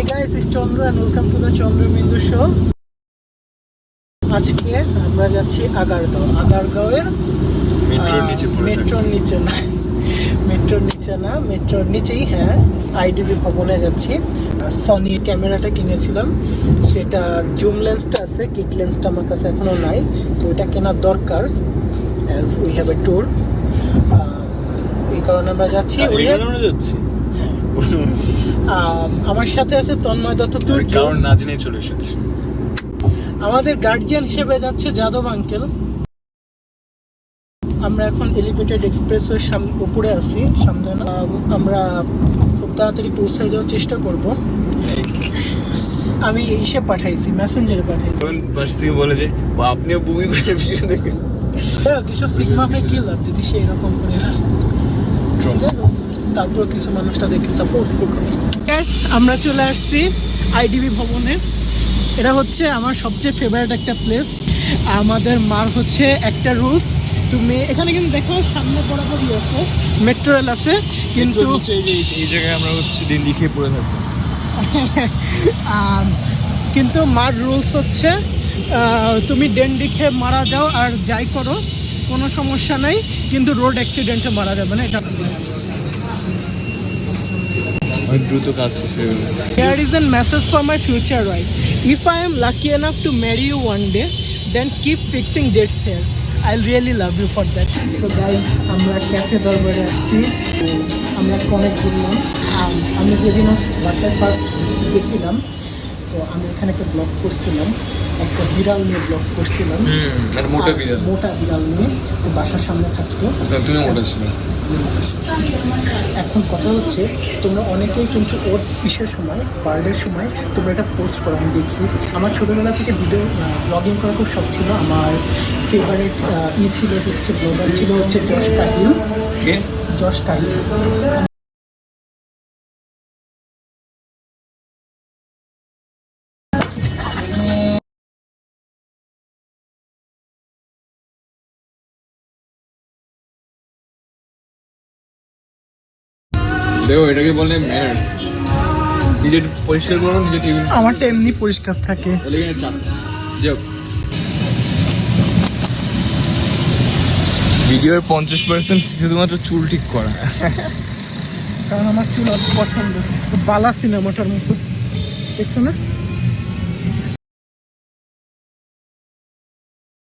Hey guys, it's Chandra and welcome to the Chandra Bindu show. আজকে আমরা যাচ্ছি আগারগাঁওয়ের মেট্রোর নিচেই হ্যাঁ আইডিবি ভবনে যাচ্ছি। সনি ক্যামেরাটা কিনেছিলাম, সেটার জুম লেন্সটা আছে, কিট লেন্সটা আমার কাছে এখনো নাই, তো এটা কেনার দরকার as we have a tour. এই কারণে আমরা যাচ্ছি। আমার সাথে আছে তন্ময় দত্ত, কারণ না জেনে চলে এসেছি। আমাদের গার্জিয়ান হিসেবে যাচ্ছে যাদব আঙ্কেল। আমরা এখন এলিভেটেড এক্সপ্রেসওয়ের উপরে আছি, সামনে না। আমরা খুব তাড়াতাড়ি পৌঁছে যাওয়ার চেষ্টা করব। আমি ইসে পাঠাইছি, মেসেঞ্জারে পাঠাইছি। বাস থেকে বলে যে আপনিও বুবি করে ভিডিও দেখেন। কিছু সিগমা মে কি লাভ যদি সেই রকম করে, তারপর কিছু মানুষ তাদেরকে সাপোর্ট করবে। আমরা চলে আসছি আইডিবি ভবনে। এটা হচ্ছে আমার সবচেয়ে ফেভারিট একটা প্লেস। আমাদের মার হচ্ছে একটা রুলস, তুমি এখানে কিন্তু দেখো সামনে বরাবরই আছে মেট্রো রেল আছে, কিন্তু এই জায়গায় আমরা হচ্ছে দিল্লি খেয়ে পড়ে থাকবো। কিন্তু মার রুলস হচ্ছে তুমি ডেন্ডি খেয়ে মারা যাও আর যাই করো কোনো সমস্যা নাই, কিন্তু রোড অ্যাক্সিডেন্টে মারা যাবে না। এটা দ্রুত কাজ শেষ হয়ে গেল। Here is a message for my future wife. If I am lucky enough to marry you one day, then keep fixing dates here. I'll really love you for that. So guys, আমরা cafe দরবারে আসছি। আমরা অনেক ঘুরলাম। আমি যেদিন বাসায় first গেছিলাম, তো আমি এখানে একটা ব্লগ করছিলাম, একটা বিড়াল নিয়ে ব্লগ করছিলাম। মোটা বিড়াল নিয়ে বাসার সামনে থাকতো। তুমি মোটা ছিল। এখন কথা হচ্ছে তোমরা অনেকেই কিন্তু ওর বিশেষ সময় বার্থডের সময় তোমরা এটা পোস্ট করো, আমি দেখি। আমার ছোটোবেলা থেকে ভিডিও ব্লগিং করার খুব শখ ছিল। আমার ফেভারিট ছিল হচ্ছে ব্লগার ছিল হচ্ছে যশ কাহিল। দেখো এটাকে বলে ম্যানার্স। নিজে পরিষ্কার করো, নিজে টেবিল। আমারটা এমনি পরিষ্কার থাকে। ভিডিওর 50% শুধুমাত্র চুল ঠিক করা, কারণ আমার চুল অত পছন্দ। বালা সিনেমাটার মতো, দেখছো না?